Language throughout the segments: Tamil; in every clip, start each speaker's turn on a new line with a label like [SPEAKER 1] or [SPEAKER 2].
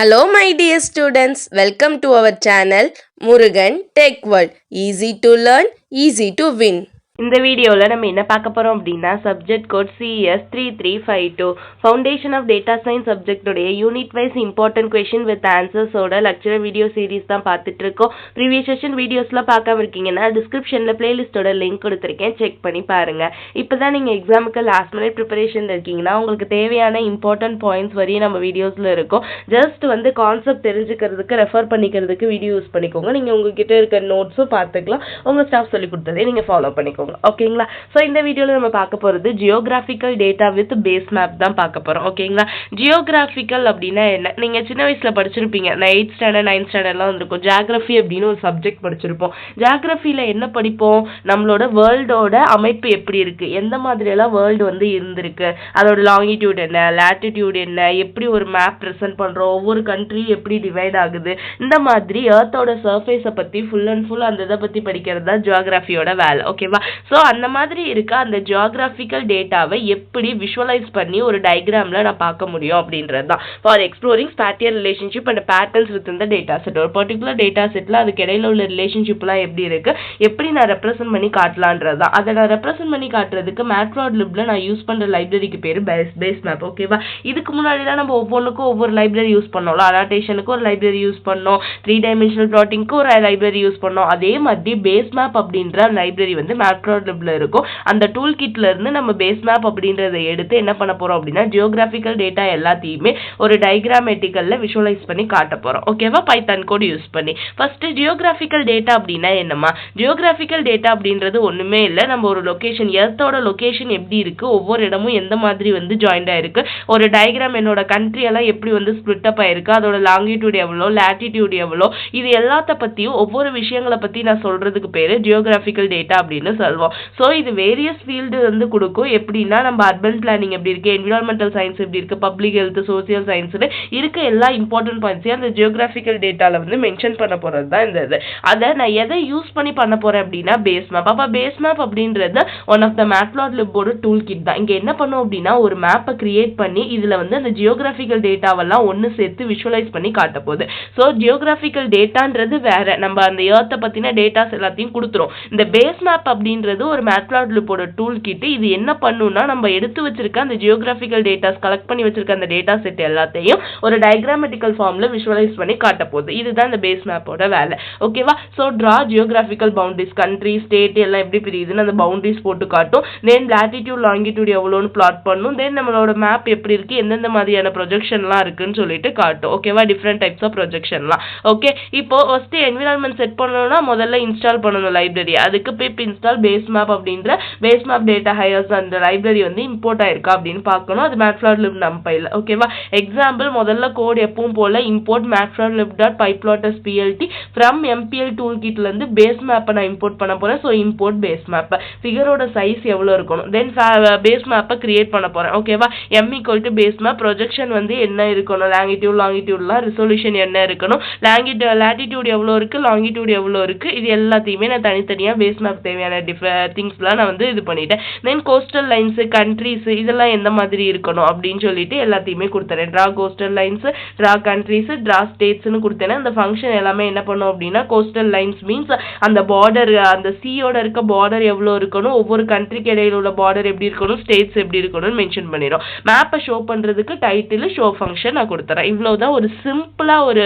[SPEAKER 1] Hello my dear students, welcome to our channel Murugan Tech World. Easy to learn, easy to win.
[SPEAKER 2] இந்த வீடியோவில் நம்ம என்ன பார்க்க போகிறோம் அப்படின்னா subject code CS 3352 foundation of data science சப்ஜெக்டுடைய unit wise important question with ஆன்சர்ஸோட லெக்சர் வீடியோ சீரிஸ் தான் பார்த்துட்டு இருக்கோம். ப்ரீவியஸ் செஷன் வீடியோஸ்லாம் பார்க்காம இருக்கீங்கன்னா டிஸ்கிரிப்ஷனில் பிளேலிஸ்ட்டோட லிங்க் கொடுத்துருக்கேன், செக் பண்ணி பாருங்கள். இப்போ தான் நீங்கள் எக்ஸாமுக்கு லாஸ்ட் மினிட் ப்ரிப்பரேஷன் இருக்கீங்கன்னா உங்களுக்கு தேவையான இம்பார்ட்டன்ட் பாயிண்ட்ஸ் வரையும் நம்ம வீடியோஸில் இருக்கும். ஜஸ்ட் கான்செப்ட் தெரிஞ்சுக்கிறதுக்கு ரெஃபர் பண்ணிக்கிறதுக்கு வீடியோ யூஸ் பண்ணிக்கோங்க. நீங்கள் உங்ககிட்ட இருக்க நோட்ஸும் பார்த்துக்கலாம், உங்கள் ஸ்டாஃப் சொல்லி கொடுத்ததே நீங்கள் ஃபாலோ பண்ணிக்கோங்க. ஓகேங்களா? ஸோ இந்த வீடியோவில் நம்ம பார்க்க போகிறது geographical data with base map தான் பார்க்க போகிறோம். ஓகேங்களா? ஜியோகிராஃபிக்கல் அப்படின்னா என்ன? நீங்கள் சின்ன வயசில் படிச்சிருப்பீங்க, 8th ஸ்டாண்டர்ட் 9th ஸ்டாண்டர்ட்லாம் வந்துருக்கும். ஜியாகிரஃபி அப்படின்னு ஒரு சப்ஜெக்ட் படிச்சிருப்போம். ஜியாகிரஃபியில் என்ன படிப்போம்? நம்மளோட வேர்ல்டோட அமைப்பு எப்படி இருக்குது, எந்த மாதிரியெல்லாம் வேர்ல்டு இருந்திருக்கு, அதோட லாங்கிடியூட் என்ன, லேட்டிடியூட் என்ன, எப்படி ஒரு மேப் ப்ரெசென்ட் பண்ணுறோம், ஒவ்வொரு கண்ட்ரியும் எப்படி டிவைட் ஆகுது, இந்த மாதிரி எர்த்தோட சர்ஃபேஸை பற்றி ஃபுல் அண்ட் ஃபுல் அந்த இதை பற்றி படிக்கிறது தான் ஜியோகிராஃபியோட வேலை. ஓகேவா? ஸோ அந்த மாதிரி இருக்க அந்த ஜியோகிராஃபிக்கல் டேட்டாவை எப்படி விஷுவலைஸ் பண்ணி ஒரு டயக்ராமில் நான் பார்க்க முடியும் அப்படின்றது தான். For exploring ஸ்பேட்டியல் relationship and patterns with இந்த டேட்டா செட். ஒரு பர்டிகுலர் டேட்டா செட்டில் அதுக்கு இடையில உள்ள ரிலேஷன்ஷிப்லாம் எப்படி இருக்கு, எப்படி நான் ரெப்ரசென்ட் பண்ணி காட்டலான்றது தான். அதை நான் ரெப்ரசென்ட் பண்ணி காட்டுறதுக்கு மேட்ப்ளாட்லிப்ல நான் யூஸ் பண்ணுற லைப்ரரிக்கு பேர் பேஸ் மேப். ஓகேவா? இதுக்கு முன்னாடிலாம் நம்ம ஒவ்வொன்றுக்கும் ஒவ்வொரு லைப்ரரி யூஸ் பண்ணோம்ல. அனாட்டேஷனுக்கு ஒரு லைப்ரரி யூஸ் பண்ணோம், 3 டைமென்ஷனல் பிளாட்டிங்க்கு ஒரு லைப்ரரி யூஸ் பண்ணோம். அதே மாதிரி பேஸ் மேப் அப்படின்ற லைப்ரரி மேட்ப்ளாட்லிப்ல இருக்கும். அந்த டூல் கிட்ல இருந்து நம்ம பேஸ் மேப் அப்படின்றதை எடுத்து என்ன பண்ண போறோம் அப்படின்னா ஜியோகிராஃபிக்கல் டேட்டா எல்லாத்தையுமே ஒரு டயக்ராமேட்டிக்கல்ல விஷுவலைஸ் பண்ணி காட்ட போறோம். ஓகேவா? பைத்தான் கோட் யூஸ் பண்ணி. ஃபர்ஸ்ட் ஜியோகிராஃபிக்கல் டேட்டா அப்படின்னா என்னமா? ஜியோகிராஃபிக்கல் டேட்டா அப்படின்றது ஒண்ணுமே இல்லை, நம்ம ஒரு லொகேஷன், எர்த்தோட லொகேஷன் எப்படி இருக்கு, ஒவ்வொரு இடமும் எந்த மாதிரி ஜாயிண்ட் ஆயிருக்கு, ஒரு டயக்ராம் என்னோட கண்ட்ரி எல்லாம் எப்படி ஸ்பிளிட் அப் ஆயிருக்கு, அதோட லாங்கிடியூட் எவ்வளோ, லேட்டிடியூட் எவ்வளோ, இது எல்லாத்த பத்தியும் ஒவ்வொரு விஷயங்களை பத்தி நான் சொல்றதுக்கு பேரு ஜியோகிராஃபிக்கல் டேட்டா அப்படின்னு சொல்லுவோம். ஸோ இது வேரியஸ் ஃபீல்டு கொடுக்கும். எப்படின்னா நம்ம அர்பன் பிளானிங் எப்படி இருக்கு, என்விரான்மெண்டல் சயின்ஸ் எப்படி இருக்கு, பப்ளிக் ஹெல்த், சோசியல் சயின்ஸ்னு இருக்க எல்லா இம்பார்ட்டன்ட் பாயிண்ட்ஸையும் அந்த ஜியோகிராஃபிக்கல் டேட்டால மென்ஷன் பண்ண போறது தான் இந்த இது. அதை நான் எதை யூஸ் பண்ணி பண்ண போறேன் அப்படின்னா பேஸ் மேப். அப்ப பேஸ் மேப் அப்படின்றது ஒன் ஆஃப் த மேட்ப்ளாட்லிப்போட டூல் கிட் தான். இங்க என்ன பண்ணும் அப்படின்னா ஒரு மேப்பை கிரியேட் பண்ணி இதுல அந்த ஜியோகிராஃபிக்கல் டேட்டாவெல்லாம் ஒன்னு சேர்த்து விஷுவலைஸ் பண்ணி காட்ட போகுது. ஸோ ஜியோகிராஃபிக்கல் டேட்டான்றது வேற, நம்ம அந்த எர்த்தை பத்தின டேட்டாஸ் எல்லாத்தையும் கொடுத்துரும். இந்த பேஸ் மேப் அப்படின்றது ஒரு மேட்ப்ளாட்லிப்போட டூல் கிட். இது என்ன பண்ணுன்னா நம்ம எடுத்து வச்சிருக்க அந்த ஜியோகிராஃபிக்கல் டேட்டாஸ், கலெக்ட் பண்ணி வச்சிருக்க அந்த டேட்டா செட் எல்லாத்தையும் ஒரு டயக்ராமேட்டிக்கல் ஃபார்ம்ல விஷுவலைஸ் பண்ணி காட்ட போகுது. இதுதான் இந்த பேஸ் மேப்போட வேலை. ஓகேவா? So draw geographical boundaries, country, state எல்லாம் எப்படி பிரியுதுன்னு அந்த பவுண்டரிஸ் போட்டு காட்டும். தென் லேட்டிடியூட், லாங்கிடியூட் எவ்வளோன்னு பிளாட் பண்ணும். தென் நம்மளோட மேப் எப்படி இருக்கு, எந்தெந்த மாதிரியான ப்ரொஜெக்ஷன்லாம் இருக்குன்னு சொல்லிட்டு காட்டும். ஓகேவா? டிஃப்ரெண்ட் டைப்ஸ் ஆஃப் ப்ரொஜெக்ஷன்லாம். ஓகே, இப்போ ஃபர்ஸ்ட் என்விரான்மெண்ட் செட் பண்ணணும்னா முதல்ல இன்ஸ்டால் பண்ணணும் லைப்ரரி. அதுக்கு பிப் இன்ஸ்டால் பேஸ் மேப் அப்படின்ற பேஸ் மேப் டேட்டா ஹையர்ஸ் அந்த லைப்ரரி இம்போர்ட் ஆயிருக்கா அப்படின்னு பார்க்கணும். அது மேட்ப்ளாட்லிப் நம்பைல. ஓகேவா? எக்ஸாம்பிள் முதல்ல கோட் எப்பவும் போல இம்போர்ட் matplotlib.pyplotlib ஃப்ரம் MPL டூல் கிட்ல இருந்து பேஸ் மேப்பை நான் இம்போர்ட் பண்ண போறேன். So import base map. ஃபிகரோட சைஸ் எவ்வளோ இருக்கணும், தென் பேஸ் மேப்பை கிரியேட் பண்ண போறேன். ஓகேவா? M = base map. ப்ரொஜெக்ஷன் என்ன இருக்கணும், லாங்கிடியூட்லாம் ரெசல்யூஷன் என்ன இருக்கணும், லேட்டிடியூட் எவ்வளோ இருக்கு, லாங்கிடியூட் எவ்வளோ இருக்கு, இது எல்லாத்தையுமே நான் தனித்தனியா பேஸ் மேப் தேவையான திங்ஸ்லாம் நான் இது பண்ணிட்டேன். தென் கோஸ்டல் லைன்ஸ், கண்ட்ரிஸ் இதெல்லாம் எந்த மாதிரி இருக்கணும் அப்படின்னு சொல்லிட்டு எல்லாத்தையுமே கொடுத்துறேன். Draw coastal lines, draw countries, draw ஸ்டேட்ஸ்னு கொடுத்தேன்னா அந்த ஃபங்க்ஷன் எல்லாமே என்ன பண்ணும் அப்படின்னா கோஸ்டல் லைன்ஸ் மீன்ஸ் அந்த பார்டர், அந்த சீயோட இருக்க பார்டர் எவ்வளோ இருக்கணும், ஒவ்வொரு கண்ட்ரிக்கு இடையில உள்ள பார்டர் எப்படி இருக்கணும், ஸ்டேட்ஸ் எப்படி இருக்கணும்னு மென்ஷன் பண்ணிடும். மேப்பை ஷோ பண்றதுக்கு டைட்டில் ஷோ ஃபங்க்ஷன் நான் கொடுத்துறேன். இவ்வளவுதான் ஒரு சிம்பிளா ஒரு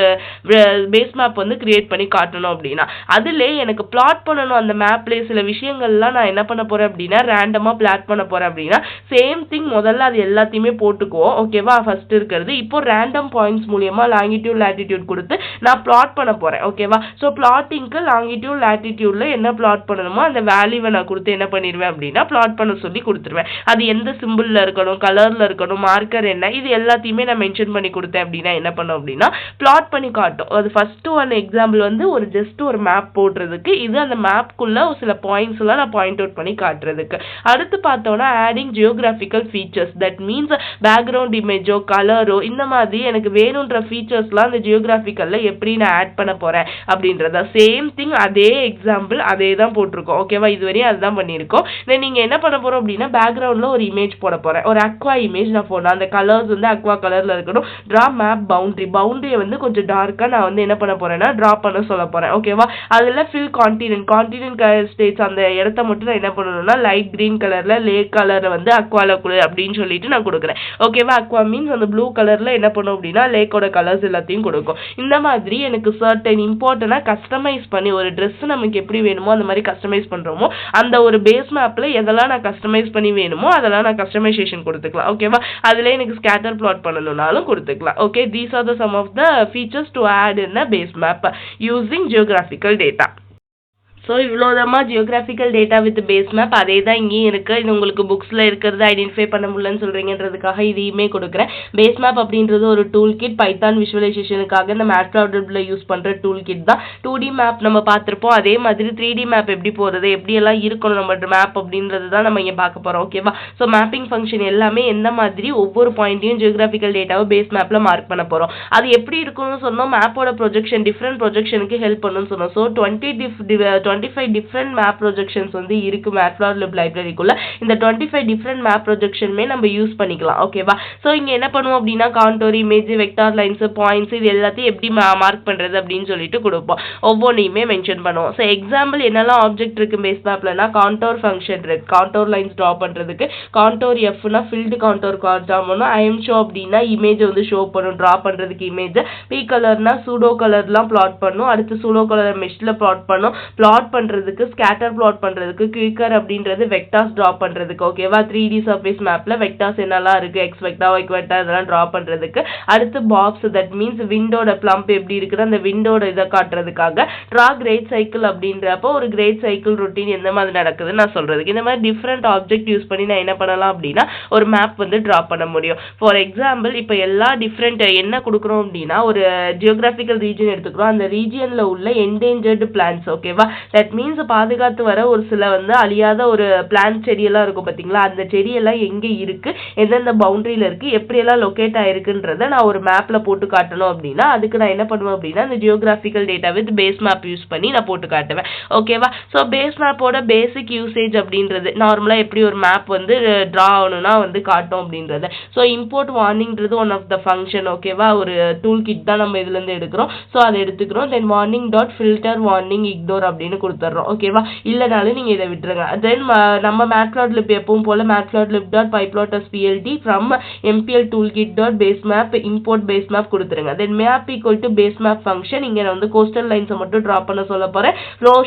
[SPEAKER 2] பேஸ் மேப் கிரியேட் பண்ணி காட்டணும் அப்படின்னா. அதுல எனக்கு பிளாட் பண்ணணும் அந்த மேப்ல சில விஷயங்கள்லாம் நான் என்ன பண்ண போறேன் அப்படின்னா ரேண்டமா பிளாட் பண்ண போறேன் அப்படின்னா சேம் திங் முதல்ல அது எல்லாத்தையுமே போட்டுக்குவோம். ஓகேவா? ஃபர்ஸ்ட் இருக்கிறது இப்போ ரேண்டம் பாயிண்ட்ஸ் மூலமா லாங்கிடியூட், லேட்டிடியூட் கொடுத்து நான் பிளாட் பண்ண போறேன். ஓகேவா? ஸோ பிளாட்டிங்க்கு லாங்கிடியூட், லேட்டிடியூட்ல என்ன பிளாட் பண்ணணுமோ அந்த வேல்யூவை நான் கொடுத்து என்ன பண்ணிடுவேன் அப்படின்னா பிளாட் பண்ண சொல்லி கொடுத்துருவேன். அது எந்த சிம்பிள்ல இருக்கணும், கலர்ல இருக்கணும், மார்க்கர் என்ன, இது எல்லாத்தையுமே நான் மென்ஷன் பண்ணி கொடுத்தேன் அப்படின்னா என்ன பண்ணும் அப்படின்னா பிளாட் பண்ணி காட்டும். அது ஃபர்ஸ்ட் ஒன் எக்ஸாம்பிள் ஒரு ஜஸ்ட் ஒரு மேப் போடுறதுக்கு. இது அந்த மேப்குள்ள சில பாயிண்ட்ஸ் எல்லாம் ஃபீச்சர்ஸ்லாம் நான் பாயிண்ட் அவுட் பண்ணி காட்டுறதுக்கு. அடுத்து பார்த்தோம்னா adding geographical features, that means background இமேஜோ கலரோ இந்த மாதிரி எனக்கு வேணுன்ற ஃபீச்சர்ஸ்லாம் அந்த ஜியோகிராஃபிக்கல்ல எப்படி நான் ஆட் பண்ண போறேன் அப்படின்றத. சேம் திங், அதே எக்ஸாம்பிள் அதே தான் போட்டிருக்கோம். ஓகேவா, இதுவரையும் அதுதான் பண்ணியிருக்கோம். நீங்க என்ன பண்ண போறோம் அப்படின்னா பேக்ரவுண்ட்ல ஒரு இமேஜ் போட போறேன். ஒரு அக்வா இமேஜ் நான் போடணும். அந்த கலர்ஸ் வந்து அக்வா கலர்ல இருக்கணும். டிரா மேப் பவுண்டரியை வந்து கொஞ்சம் டார்க்கா நான் வந்து என்ன பண்ண போறேன்னா டிரா பண்ண சொல்ல போறேன். ஓகேவா, அதுல ஃபில் கான்டினென்ட் ஸ்டேட்ஸ் அந்த இடத்த மட்டும் நான் என்ன பண்ணணும்னா லைட் கிரீன் கலர்ல லேக் கலர்ல வந்து அக்வால குளு அப்படின்னு சொல்லிட்டு நான் கொடுக்குறேன். ஓகேவா, அக்வா மீன்ஸ் அந்த ப்ளூ கலர்ல என்ன பண்ணும் அப்படின்னா லேக்கோட கலர்ஸ் எல்லாத்தையும் கொடுக்கும். இந்த மாதிரி எனக்கு சர்டன் இம்பார்ட்டன்டா கஸ்டமைஸ் பண்ணி ஒரு ட்ரெஸ் நமக்கு எப்படி வேணுமோ அந்த மாதிரி கஸ்டமைஸ் பண்றோமோ அந்த ஒரு பேஸ் மேப்ல எதெல்லாம் நான் கஸ்டமைஸ் பண்ணி வேணுமோ அதெல்லாம் நான் கஸ்டமைசேஷன் கொடுத்துக்கலாம். ஓகேவா, அதுல எனக்கு ஸ்கேட்டர் பிளாட் பண்ணணும்னாலும் கொடுத்துக்கலாம். Okay, these are the some of the features to add in a base map using geographical data. So இவ்வளோதாம்மா geographical data with base map. அதே தான் இங்கேயும் இருக்குது. இது உங்களுக்கு புக்ஸில் இருக்கிறது ஐடென்டிஃபை பண்ண முடியலன்னு சொல்கிறீங்கன்றதுக்காக இதையுமே கொடுக்குறேன். பேஸ் மேப் அப்படின்றது ஒரு டூல் கிட், பைத்தான் விஷுவலைசேஷனுக்காக இந்த மேட்ப்ளாட்லிப்ல யூஸ் பண்ணுற டூல் கிட் தான். 2D மேப் நம்ம பார்த்துருப்போம். அதே மாதிரி 3D மேப் எப்படி போகிறது, எப்படியெல்லாம் இருக்கணும் நம்ம மேப் அப்படின்றது தான் நம்ம இங்கே பார்க்க போகிறோம். ஓகேவா, ஸோ மேப்பிங் ஃபங்க்ஷன் எல்லாமே எந்த மாதிரி ஒவ்வொரு பாயிண்ட்டையும் ஜியோகிராஃபிக்கல் டேட்டாவை பேஸ் மேப்பில் மார்க் பண்ண போகிறோம். அது எப்படி இருக்கும்னு சொன்னோம், மேப்போட ப்ரொஜெக்ஷன் டிஃப்ரெண்ட் ப்ரொஜெக்ஷனுக்கு ஹெல்ப் பண்ணுன்னு சொன்னோம். ஸோ 25 டிஃப்ரெண்ட் மேப் ப்ரொஜெக்ஷன்ஸ் வந்து இருக்கு மேட்ப்ளாட்லிப் லைப்ரரிக்குள்ள. இந்த 25 டிஃப்ரெண்ட் மேப் ப்ரொஜெக்ஷனுமே நம்ம யூஸ் பண்ணிக்கலாம். ஓகேவா, ஸோ இங்க என்ன பண்ணுவோம் அப்படின்னா contour, image, vector lines, points இது எல்லாத்தையும் எப்படி மார்க் பண்றது அப்படின்னு சொல்லிட்டு கொடுப்போம். ஒவ்வொன்றையுமே மென்ஷன் பண்ணுவோம். ஸோ எக்ஸாம்பிள் என்னெல்லாம் ஆப்ஜெக்ட் இருக்கு பேஸ் மேப்லனா கான்டோர் ஃபங்க்ஷன் இருக்கு. கான்டோர் லைன்ஸ் ட்ரா பண்றதுக்கு கான்டோர் எஃப்னா ஃபில்டு கான்டோர் ட்ரா பண்ணணும். ஐஎம் ஷோ அப்படின்னா இமேஜ் வந்து ஷோ பண்ணும் ட்ரா பண்றதுக்கு இமேஜ். பி கலர்னா சூடோ கலர்லாம் பிளாட் பண்ணும். அடுத்து சூடோ கலர் மெஷ்ல பிளாட் பண்ணும். பிளாட் பண்றதுக்கு ஸ்கேட்டர் பிளாட் பண்றதுக்கு குயிக்கர் அப்படின்றது வெக்டார்ஸ் டிரா பண்றதுக்கு. ஓகேவா, 3D சர்ஃபேஸ் மேப்ல வெக்டார்ஸ் என்னெல்லாம் இருக்கு, எக்ஸ் வெக்டார், ஒய் வெக்டார் இதெல்லாம் டிரா பண்றதுக்கு. அடுத்து பாக்ஸ், தட் மீன்ஸ் விண்டோட பிளம்ப் எப்படி இருக்குது அந்த விண்டோட இதை காட்டுறதுக்காக. ட்ரா கிரேட் சைக்கிள் அப்படின்றப்போ ஒரு கிரேட் சைக்கிள் ரொட்டீன் எந்த மாதிரி நடக்குதுன்னு நான் சொல்றதுக்கு. இந்த மாதிரி டிஃப்ரெண்ட் ஆப்ஜெக்ட் யூஸ் பண்ணி நான் என்ன பண்ணலாம் அப்படின்னா ஒரு மேப் வந்து டிரா பண்ண முடியும். ஃபார் எக்ஸாம்பிள் இப்போ எல்லா டிஃப்ரெண்ட் என்ன கொடுக்குறோம் அப்படின்னா ஒரு ஜியோகிராபிக்கல் ரீஜன் எடுத்துக்கிறோம். அந்த ரீஜியன்ல உள்ள என்டேஞ்சர்டு பிளான்ஸ். ஓகேவா, தட் மீன்ஸ் பாதுகாத்து வர ஒரு சில வந்து அழியாத ஒரு பிளான்ட் செடியெல்லாம் இருக்கும் பார்த்தீங்களா, அந்த செடியெல்லாம் எங்கே இருக்கு, எந்தெந்த பவுண்டரியில இருக்கு, எப்படியெல்லாம் லொக்கேட் ஆயிருக்குன்றத நான் ஒரு மேப்ல போட்டு காட்டணும் அப்படின்னா அதுக்கு நான் என்ன பண்ணுவேன் அப்படின்னா அந்த geographical data with base map use பண்ணி நான் போட்டு காட்டுவேன். ஓகேவா, ஸோ பேஸ் மேப்போட பேசிக் யூசேஜ் அப்படின்றது நார்மலா எப்படி ஒரு மேப் வந்து டிரா ஆகணும்னா வந்து காட்டும் அப்படின்றது. ஸோ இம்போர்ட் வார்னிங்கிறது ஒன் ஆஃப் த ஃபங்க்ஷன். ஓகேவா, ஒரு டூல் கிட் தான் நம்ம இதுல இருந்து எடுக்கிறோம். ஸோ அதை எடுத்துக்கிறோம். Then warning dot filter warning ignore அப்படின்னு கொடுத்துட்றோம். ஓகேவா, இல்லைனாலும் நீங்க இதை விட்டுருங்க. தென் நம்ம மேட்ப்ளாட்லிப் எப்பவும் போல matplotlib dot pyplot_plt from mpl toolkit dot base map import base map கொடுத்துருங்க. Then map equal to base map function. இங்க நான் வந்து கோஸ்டல் லைன்ஸை மட்டும் டிரா பண்ண சொல்ல போறேன்,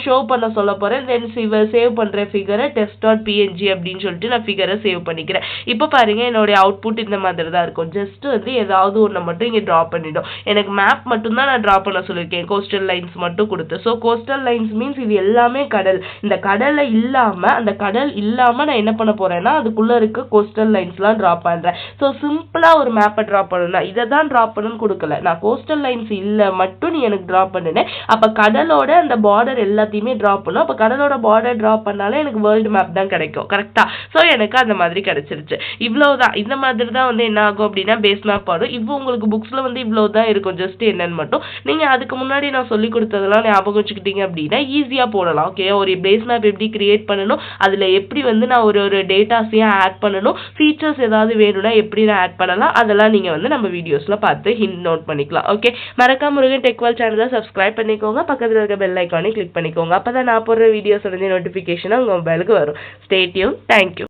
[SPEAKER 2] ஷோ பண்ண சொல்ல போறேன். தென் சேவ் பண்ற ஃபிகரை test.png அப்படின்னு சொல்லிட்டு நான் ஃபிகரை சேவ் பண்ணிக்கிறேன். இப்போ பாருங்க என்னுடைய அவுட்புட் இந்த மாதிரி தான் இருக்கும். ஜஸ்ட் வந்து ஏதாவது ஒன்று மட்டும் இங்க டிரா பண்ணிடும். எனக்கு மேப் மட்டும் தான் நான் டிரா பண்ண சொல்லியிருக்கேன், கோஸ்டல் லைன்ஸ் மட்டும் கொடுத்து. ஸோ கோஸ்டல் லைன்ஸ் மீன்ஸ் இது எல்லாமே கடல். இந்த கடல்ல இல்லாம அந்த கடல் இல்லாம நான் என்ன பண்ண போறேன்னா அதுக்குள்ள இருக்க கோஸ்டல் லைன்ஸ்லாம் டிரா பண்றேன். ஸோ சிம்பிளா ஒரு மேப்பை டிரா பண்ணணும். இதை தான் டிரா பண்ணணும்னு கொடுக்கல, நான் கோஸ்டல் லைன்ஸ் இல்ல மட்டும் நீ எனக்கு டிரா பண்ணினேன். அப்ப கடலோட அந்த பார்டர் எல்லாத்தையுமே டிரா பண்ணும். அப்ப கடலோட பார்டர் டிரா பண்ணாலே எனக்கு வேர்ல்டு மேப் தான் கிடைக்கும். கரெக்டா, ஸோ எனக்கு அந்த மாதிரி கிடைச்சிருச்சு. இவ்வளவுதான். இந்த மாதிரி தான் வந்து என்ன ஆகும் அப்படின்னா பேஸ் மேப் வரும். இப்போ உங்களுக்கு புக்ஸ்ல வந்து இவ்வளவுதான் இருக்கும், ஜஸ்ட் என்னன்னு மட்டும் நீங்க அதுக்கு முன்னாடி நான் சொல்லி கொடுத்ததெல்லாம் ஞாபகம் வச்சுக்கிட்டீங்க அப்படின்னா ஈஸியா போடலாம். ஓகே, ஒரு பேஸ் மேப் எப்படி கிரியேட் பண்ணணும், அதுல எப்படி வந்து நான் ஒரு டேட்டாஸையும் ஆட் பண்ணணும், ஃபீச்சர்ஸ் ஏதாவது வேணும்னா எப்படி நான் ஆட் பண்ணலாம், அதெல்லாம் நீங்க வந்து நம்ம வீடியோஸ்ல பார்த்து நோட் பண்ணிக்கலாம். ஓகே, மறக்காம முருகன் டெக்வால் சேனலை சப்ஸ்கிரைப் பண்ணிக்கோங்க. பக்கத்துல இருக்க பெல் ஐக்கானை கிளிக் பண்ணிக்கோங்க. அப்பதான் நான் போடுற வீடியோஸ் உடனே நோட்டிபிகேஷன் உங்க மொபைலுக்கு வரும். Stay tune. தேங்க்யூ.